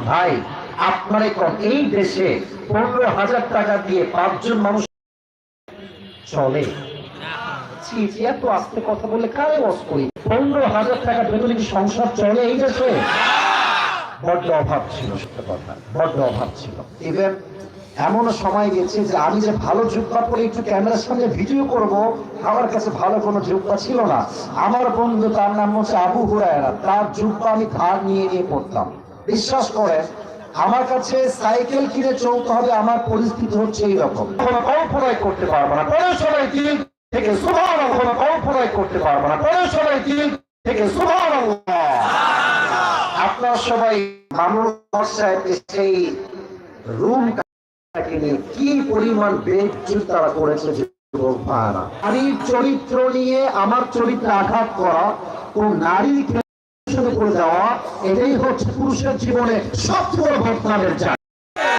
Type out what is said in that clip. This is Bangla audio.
ভাই আপনার এই দেশে 15,000 টাকা দিয়ে 5 জন মানুষ চলে? এত আস্তে কথা বলে কারে ওয়াজ করি? 15,000 টাকা বেতনে কি সংসার চলে এই দেশে? বড্ড অভাব ছিল, সত্য কথা, বড্ড অভাব ছিল। ইভেন এমন সময় গেছে যে আমি যে ভালো জুব্বা পরে একটু ক্যামেরার সামনে ভিডিও করব, আমার কাছে ভালো কোনো জুব্বা ছিল না। আমার বন্ধু, তার নাম হচ্ছে আবু হুরায়রা, তার জুব্বা আমি ধার নিয়ে নিয়ে পড়তাম। বিশ্বাস করেন, আমার কাছে সাইকেল কিনে চলতে হবে, আমার পরিস্থিতি হচ্ছে এইরকম। কোনো কল্পনাই করতে পারবো না, কোনো সময় দিল থেকে সুবহানাল্লাহ, কোনো কল্পনাই করতে পারবো না, কোনো সময় দিল থেকে সুবহানাল্লাহ। আপনারা সবাই মামুন সাহেব সেই রুম কি পরিমাণ বেজ্জত তারা করেছে, নারীর চরিত্র নিয়ে আমার চরিত্রে আঘাত করা ও নারীকে করে দেওয়া, এটাই হচ্ছে পুরুষের জীবনে সবচেয়ে বড় বদনামের জায়গা।